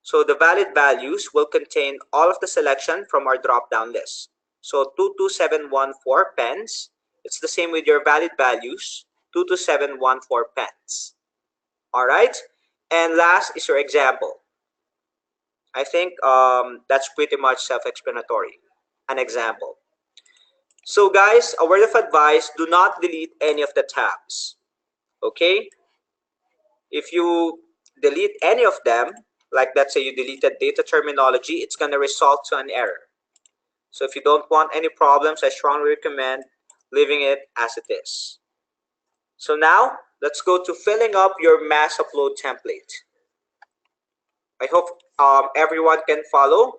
So the valid values will contain all of the selection from our drop-down list. So 22714 pens. It's the same with your valid values, 22714 pens. All right. And last is your example. I think that's pretty much self-explanatory. An example. So guys, a word of advice, do not delete any of the tabs. Okay? If you delete any of them, like let's say you deleted data terminology, it's going to result to an error. So if you don't want any problems, I strongly recommend leaving it as it is. So now, let's go to filling up your mass upload template. I hope everyone can follow.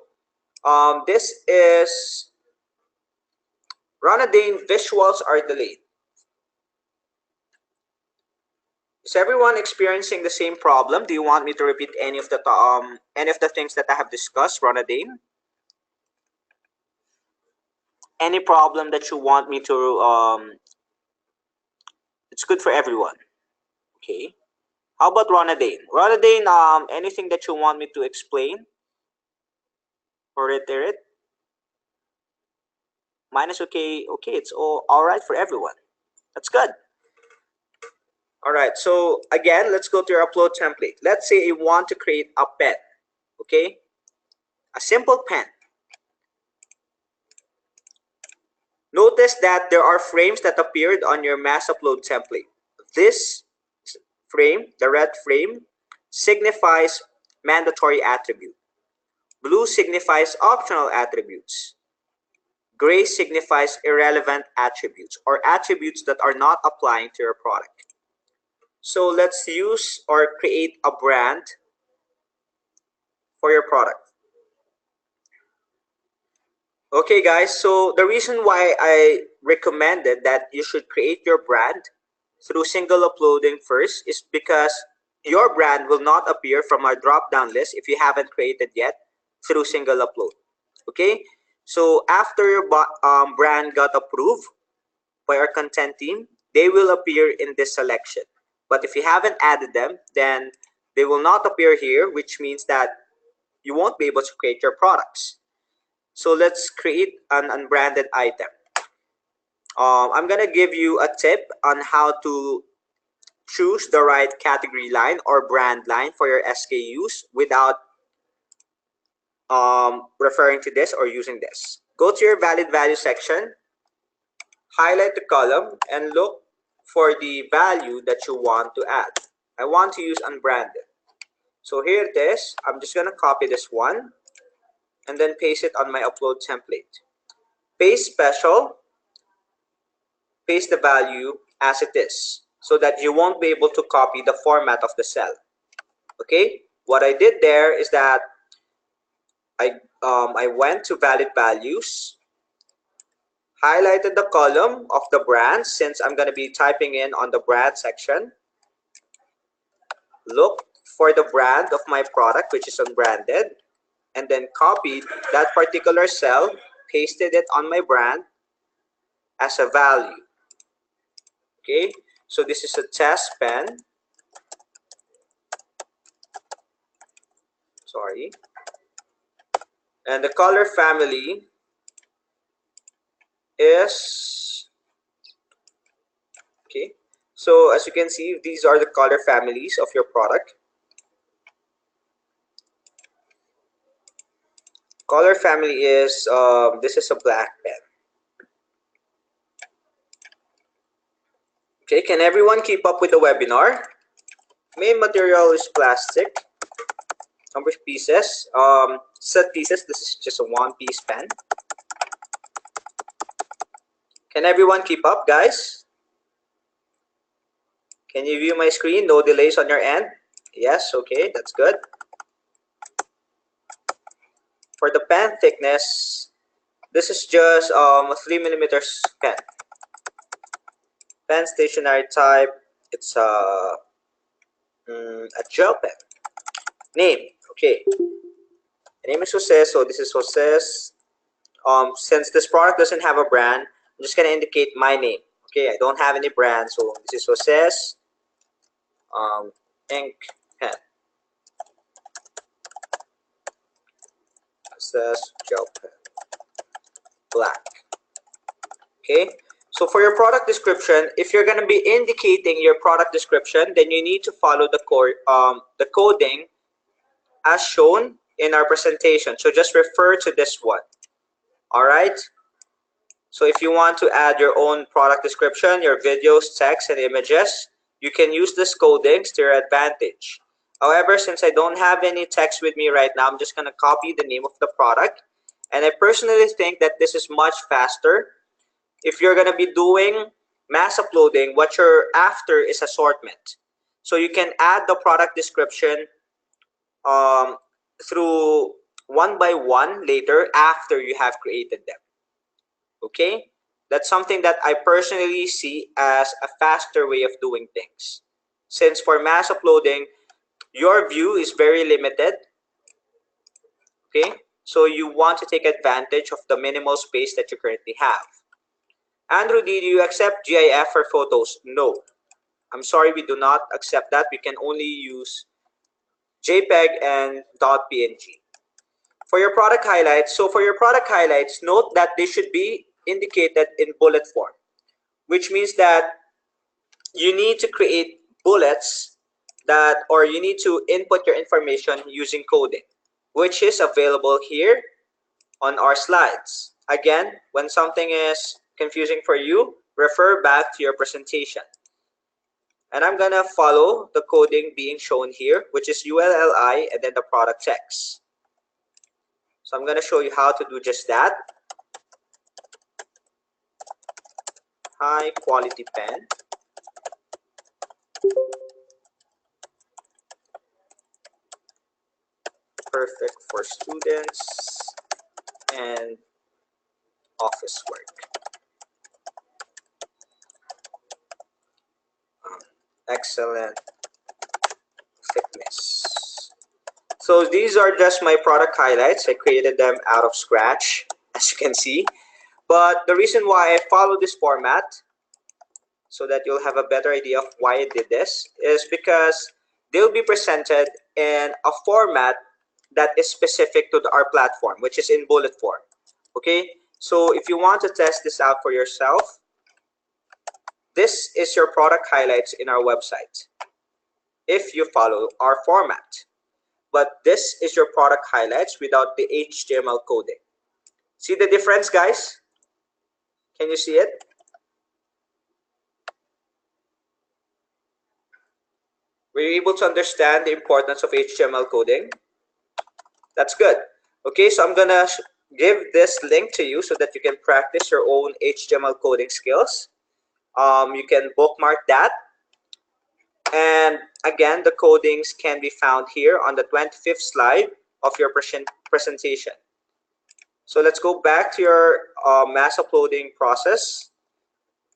This is Ronadane visuals are delayed. Is everyone experiencing the same problem? Do you want me to repeat any of the things that I have discussed, Ronadane? Any problem that you want me to it's good for everyone. Okay. How about Ronadane? Ronadane, anything that you want me to explain or reiterate? Mine is okay. Okay, it's all right for everyone. That's good. All right. So again, let's go to your upload template. Let's say you want to create a pen. Okay, a simple pen. Notice that there are frames that appeared on your mass upload template. This frame, the red frame, signifies mandatory attribute. Blue signifies optional attributes. Gray signifies irrelevant attributes, or attributes that are not applying to your product. So let's use or create a brand for your product. Okay guys, so the reason why I recommended that you should create your brand through single uploading first is because your brand will not appear from our drop-down list if you haven't created yet through single upload. Okay, so after your brand got approved by our content team, they will appear in this selection. But if you haven't added them, then they will not appear here, which means that you won't be able to create your products. So let's create an unbranded item. I'm gonna give you a tip on how to choose the right category line or brand line for your SKUs without referring to this or using this. Go to your valid value section, highlight the column, and look for the value that you want to add. I want to use unbranded. So here it is. I'm just gonna copy this one and then paste it on my upload template. Paste special, paste the value as it is so that you won't be able to copy the format of the cell. Okay, what I did there is that I went to valid values, highlighted the column of the brand since I'm going to be typing in on the brand section. Look for the brand of my product, which is unbranded, and then copied that particular cell, pasted it on my brand as a value. Okay, so this is a test pen. Sorry. And the color family is okay. So as you can see, these are the color families of your product. Color family is, this is a black pen. Okay, can everyone keep up with the webinar? Main material is plastic. Number of pieces, set pieces, this is just a one-piece pen. Can everyone keep up, guys? Can you view my screen? No delays on your end? Yes, okay, that's good. For the pen thickness, this is just a 3mm pen. Pen stationery type, it's a gel pen. Name, okay. The name is Jose, so this is Jose's. Since this product doesn't have a brand, I'm just gonna indicate my name. Okay, I don't have any brand, so this is Jose's ink pen. Jose's gel pen, black. Okay, so for your product description, if you're gonna be indicating your product description, then you need to follow the coding as shown in our presentation. So just refer to this one. All right. So if you want to add your own product description, your videos, text, and images, you can use this codings to your advantage. However, since I don't have any text with me right now, I'm just going to copy the name of the product. And I personally think that this is much faster. If you're going to be doing mass uploading, what you're after is assortment. So you can add the product description through one by one later after you have created them. Okay, that's something that I personally see as a faster way of doing things. Since for mass uploading, your view is very limited. Okay, so you want to take advantage of the minimal space that you currently have. Andrew, do you accept GIF for photos? No, I'm sorry, we do not accept that. We can only use JPEG and .png. For your product highlights, so for your product highlights, note that they should be indicated in bullet form, which means that you need to create bullets or you need to input your information using coding, which is available here on our slides. Again, when something is confusing for you, refer back to your presentation. And I'm gonna follow the coding being shown here, which is ULLI and then the product text. So I'm gonna show you how to do just that. High quality pen. Perfect for students and office work. Excellent thickness. So these are just my product highlights. I created them out of scratch, as you can see. But the reason why I follow this format, so that you'll have a better idea of why I did this, is because they'll be presented in a format that is specific to our platform, which is in bullet form. Okay, so if you want to test this out for yourself, this is your product highlights in our website if you follow our format. But this is your product highlights without the HTML coding. See the difference, guys? Can you see it? Were you able to understand the importance of HTML coding? That's good. Okay, so I'm gonna give this link to you so that you can practice your own HTML coding skills. You can bookmark that. And again, the codings can be found here on the 25th slide of your presentation. So let's go back to your mass uploading process.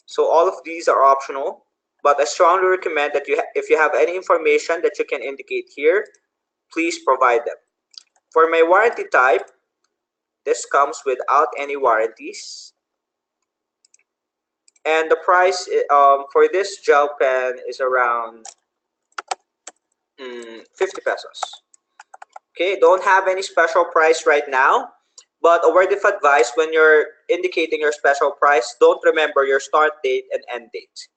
So all of these are optional, but I strongly recommend that if you have any information that you can indicate here, please provide them. For my warranty type, this comes without any warranties. And the price for this gel pen is around 50 pesos. Okay, don't have any special price right now, but a word of advice: when you're indicating your special price, don't remember your start date and end date.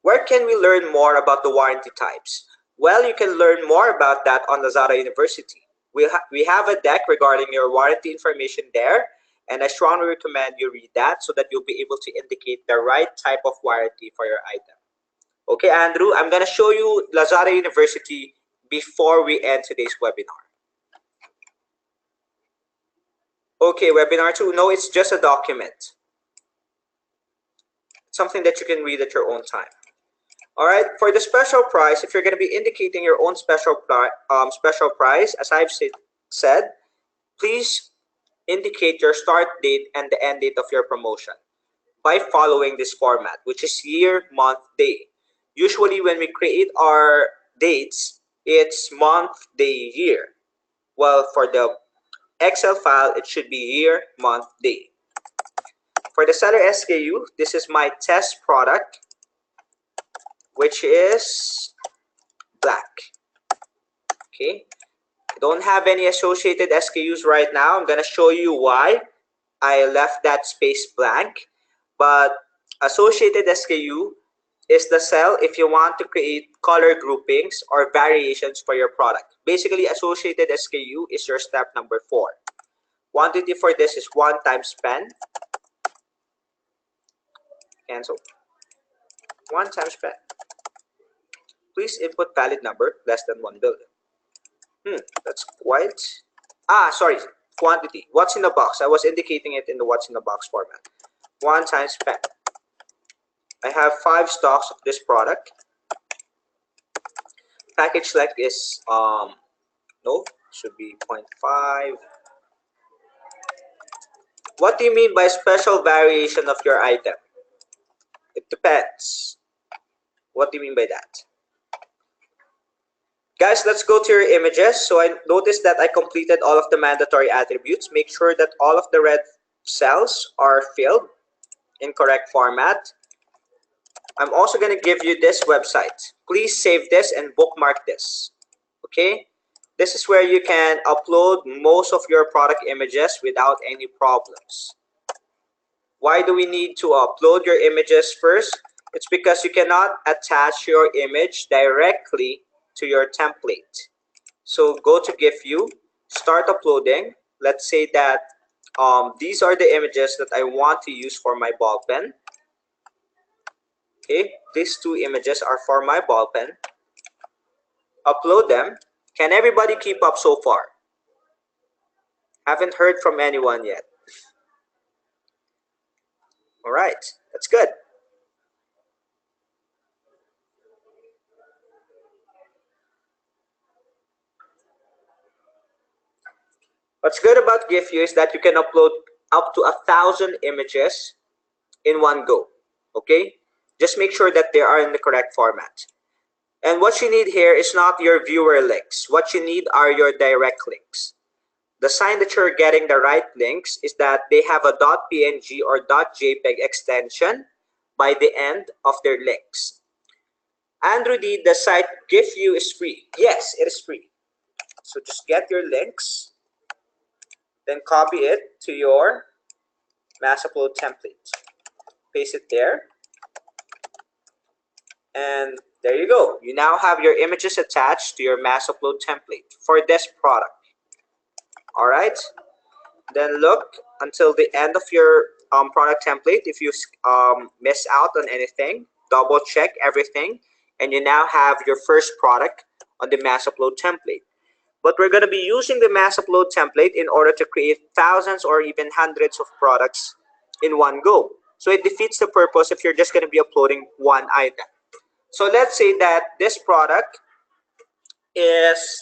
Where can we learn more about the warranty types? Well, you can learn more about that on Lazada University. We have a deck regarding your warranty information there, and I strongly recommend you read that so that you'll be able to indicate the right type of warranty for your item. Okay, Andrew, I'm going to show you Lazada University before we end today's webinar. Okay, webinar 2. No, it's just a document. Something that you can read at your own time. All right, for the special price, if you're going to be indicating your own special price, as I've said, please indicate your start date and the end date of your promotion by following this format, which is year, month, day. Usually when we create our dates, it's month, day, year. Well, for the Excel file, it should be year, month, day. For the seller SKU, this is my test product, which is black. Okay, I don't have any associated SKUs right now. I'm going to show you why I left that space blank. But associated SKU is the cell if you want to create color groupings or variations for your product. Basically, associated SKU is your step number 4. Quantity for this is 1 times pen. Cancel. 1 times pen. Please input valid number less than 1 billion. That's quite... sorry. Quantity. What's in the box? I was indicating it in the what's in the box format. 1 times pen. I have 5 stocks of this product. Package select is no, should be 0.5. What do you mean by special variation of your item? It depends. What do you mean by that? Guys, let's go to your images. So I noticed that I completed all of the mandatory attributes. Make sure that all of the red cells are filled in correct format. I'm also going to give you this website. Please save this and bookmark this. Okay? This is where you can upload most of your product images without any problems. Why do we need to upload your images first? It's because you cannot attach your image directly to your template. So go to GIFView, start uploading. Let's say that these are the images that I want to use for my ball pen. Okay, these 2 images are for my ball pen. Upload them. Can everybody keep up so far? Haven't heard from anyone yet. All right, that's good. What's good about GIFView is that you can upload up to 1,000 images in one go. Okay, just make sure that they are in the correct format. And what you need here is not your viewer links. What you need are your direct links. The sign that you're getting the right links is that they have a .png or .jpeg extension by the end of their links. Andrew D, the site GIFView is free. Yes, it is free. So just get your links, then copy it to your mass upload template. Paste it there. And there you go. You now have your images attached to your mass upload template for this product. All right. Then look until the end of your product template. If you miss out on anything, double check everything, and you now have your first product on the mass upload template. But we're going to be using the mass upload template in order to create thousands or even hundreds of products in one go. So it defeats the purpose if you're just going to be uploading one item. So let's say that this product is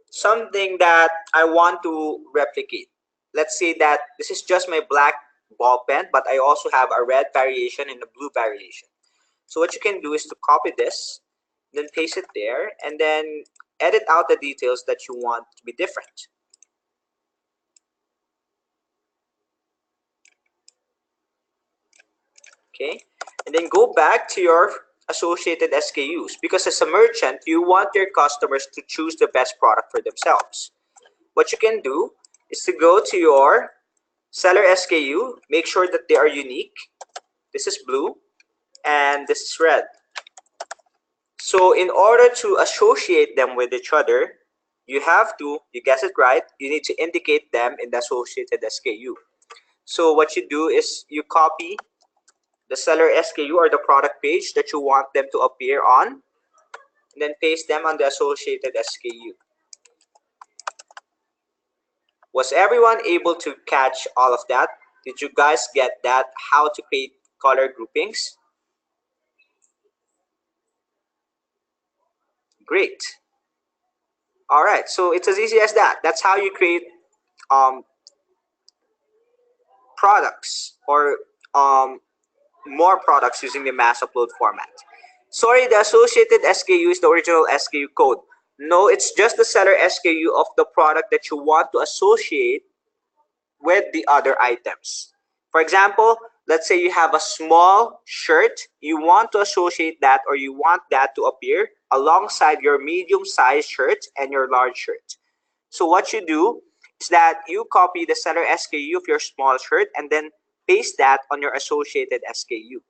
something that I want to replicate. Let's say that this is just my black ball pen, but I also have a red variation and a blue variation. So what you can do is to copy this, then paste it there, and then edit out the details that you want to be different. Okay, and then go back to your associated SKUs, because as a merchant, you want your customers to choose the best product for themselves. What you can do is to go to your seller SKU, make sure that they are unique. This is blue. and this is red. So in order to associate them with each other, you have to, you guess it right, you need to indicate them in the associated SKU. So what you do is you copy the seller SKU or the product page that you want them to appear on, and then paste them on the associated SKU. Was everyone able to catch all of that? Did you guys get that? How to create color groupings? Great. All right, so it's as easy as that. That's how you create um, products or more products using the mass upload format. Sorry, the associated SKU is the original SKU code. No, it's just the seller SKU of the product that you want to associate with the other items. For example, let's say you have a small shirt, you want to associate that or you want that to appear alongside your medium sized shirt and your large shirt. So what you do is that you copy the seller SKU of your small shirt and then paste that on your associated SKU.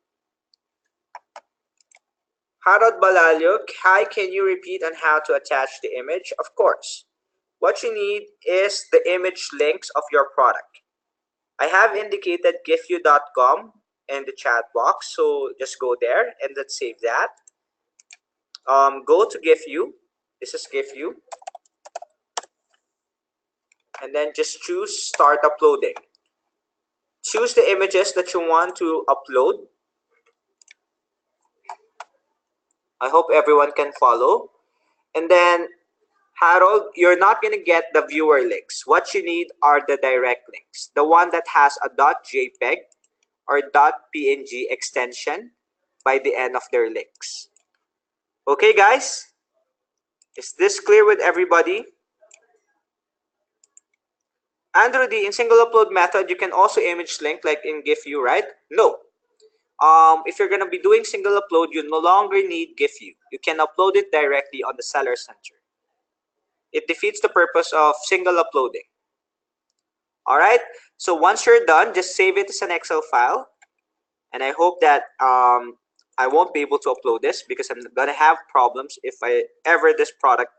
Harold Balaluk, hi, can you repeat on how to attach the image? Of course. What you need is the image links of your product. I have indicated gifu.com in the chat box, so just go there and let's save that. Go to Gifu. This is Gifu. And then just choose start uploading. Choose the images that you want to upload. I hope everyone can follow. And then, Harold, you're not going to get the viewer links. What you need are the direct links. The one that has a .jpeg or .png extension by the end of their links. Okay, guys? Is this clear with everybody? Andrew D, in single upload method, you can also image link like in GIFU, right? No. If you're going to be doing single upload, you no longer need GIFU. You can upload it directly on the Seller Center. It defeats the purpose of single uploading. All right. So once you're done, just save it as an Excel file. And I hope that I won't be able to upload this because I'm going to have problems if ever this product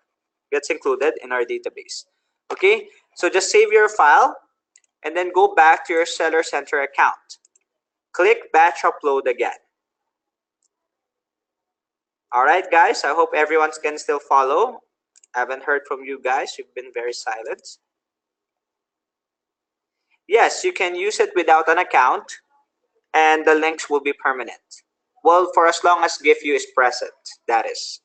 gets included in our database. Okay. So just save your file and then go back to your Seller Center account. Click batch upload again. All right, guys. I hope everyone can still follow. I haven't heard from you guys. You've been very silent. Yes, you can use it without an account and the links will be permanent. Well, for as long as GIFU is present, that is.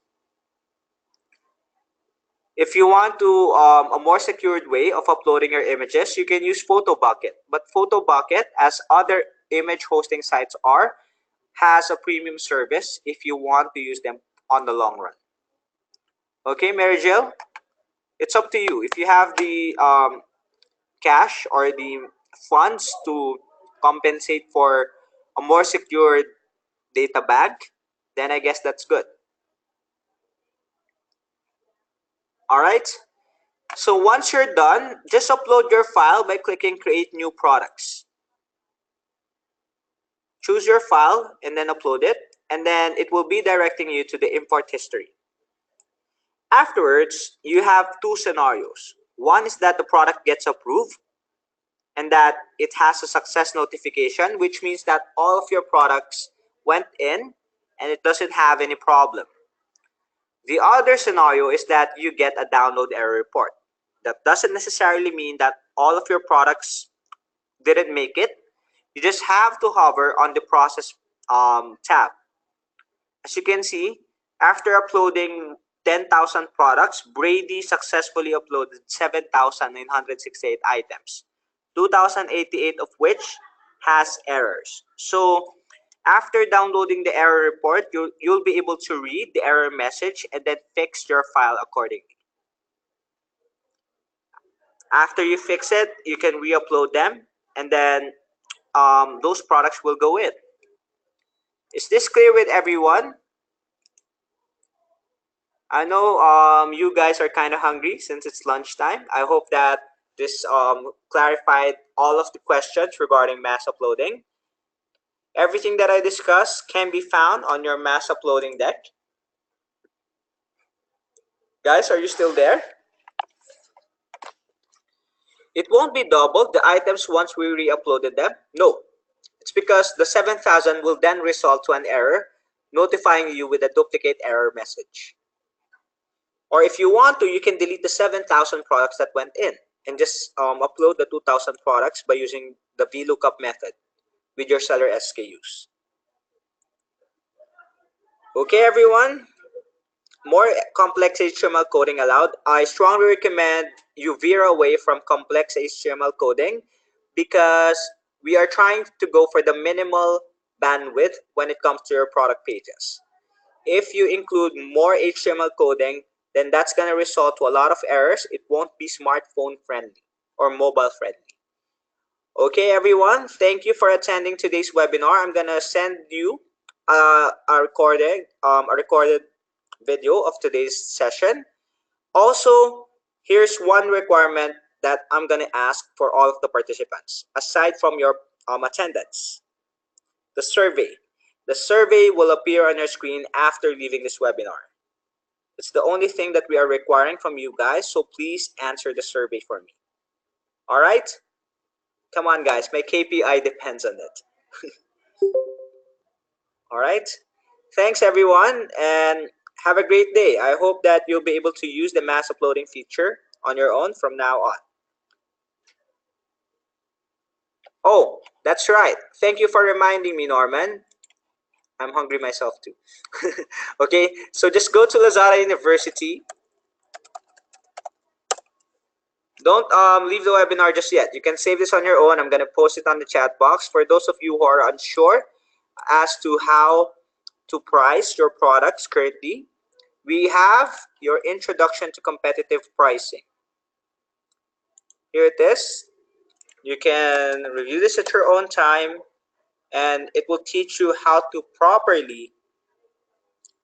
If you want to a more secured way of uploading your images, you can use PhotoBucket. But PhotoBucket, as other image hosting sites are, has a premium service if you want to use them on the long run. Okay, Mary Jill, it's up to you. If you have the cash or the funds to compensate for a more secured data bag, then I guess that's good. All right. So once you're done, just upload your file by clicking create new products. Choose your file and then upload it, and then it will be directing you to the import history. Afterwards, you have two scenarios. One is that the product gets approved and that it has a success notification, which means that all of your products went in and it doesn't have any problem. The other scenario is that you get a download error report. That doesn't necessarily mean that all of your products didn't make it. You just have to hover on the process tab. As you can see, after uploading 10,000 products, Brady successfully uploaded 7,968 items, 2,088 of which has errors. So after downloading the error report, you'll be able to read the error message and then fix your file accordingly. After you fix it, you can re-upload them and then those products will go in. Is this clear with everyone? I know you guys are kind of hungry since it's lunchtime. I hope that this clarified all of the questions regarding mass uploading. Everything that I discussed can be found on your mass uploading deck. Guys, are you still there? It won't be doubled, the items, once we re-uploaded them. No, it's because the 7,000 will then result to an error, notifying you with a duplicate error message. Or if you want to, you can delete the 7,000 products that went in and just upload the 2,000 products by using the VLOOKUP method with your seller SKUs. Okay, everyone. More complex HTML coding allowed. I strongly recommend you veer away from complex HTML coding because we are trying to go for the minimal bandwidth when it comes to your product pages. If you include more HTML coding, then that's going to result to a lot of errors. It won't be smartphone friendly or mobile friendly. Okay, everyone, thank you for attending today's webinar. I'm going to send you a recorded video of today's session. Also, here's one requirement that I'm going to ask for all of the participants, aside from your attendance. The survey. The survey will appear on your screen after leaving this webinar. It's the only thing that we are requiring from you guys, so please answer the survey for me. All right? Come on, guys. My KPI depends on it. All right? Thanks, everyone, and have a great day. I hope that you'll be able to use the mass uploading feature on your own from now on. Oh, that's right. Thank you for reminding me, Norman. I'm hungry myself too. Okay, so just go to Lazada University. Don't leave the webinar just yet. You can save this on your own. I'm going to post it on the chat box. For those of you who are unsure as to how to price your products currently, we have your introduction to competitive pricing. Here it is. You can review this at your own time, and it will teach you how to properly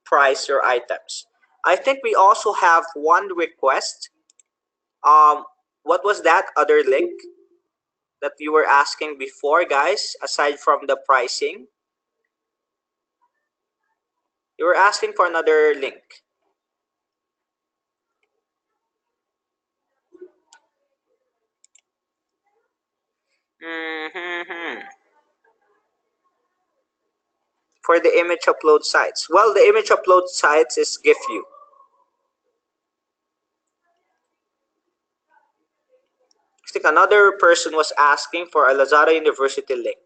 price your items. I think we also have one request. What was that other link that you were asking before, guys, aside from the pricing? You were asking for another link. For the image upload sites. Well, the image upload sites is GIFU. I think another person was asking for a Lazada University link.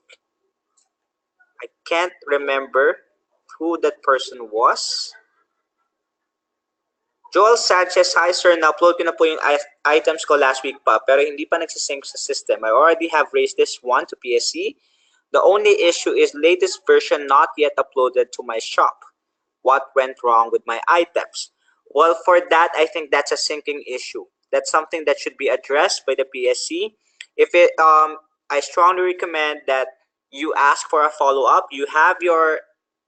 I can't remember who that person was. Joel Sanchez, hi sir, na-upload ko na po yung items ko last week pa, pero hindi pa nagsisync sa system. I already have raised this one to PSC. The only issue is latest version not yet uploaded to my shop. What went wrong with my items? Well, for that, I think that's a syncing issue. That's something that should be addressed by the PSC. If it, I strongly recommend that you ask for a follow-up. You have your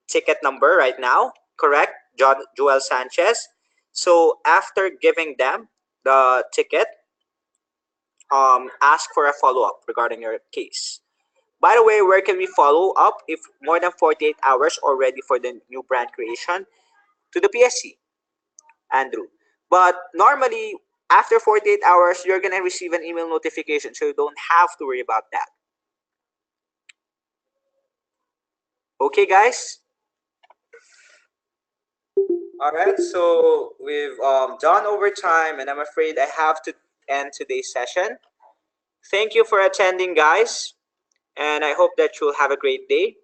ticket number right now, correct, Joel Sanchez? So after giving them the ticket, ask for a follow-up regarding your case. By the way, where can we follow up if more than 48 hours already for the new brand creation? To the PSC, Andrew. But normally, after 48 hours, you're going to receive an email notification, so you don't have to worry about that. Okay, guys? All right, so we've done overtime, and I'm afraid I have to end today's session. Thank you for attending, guys, and I hope that you'll have a great day.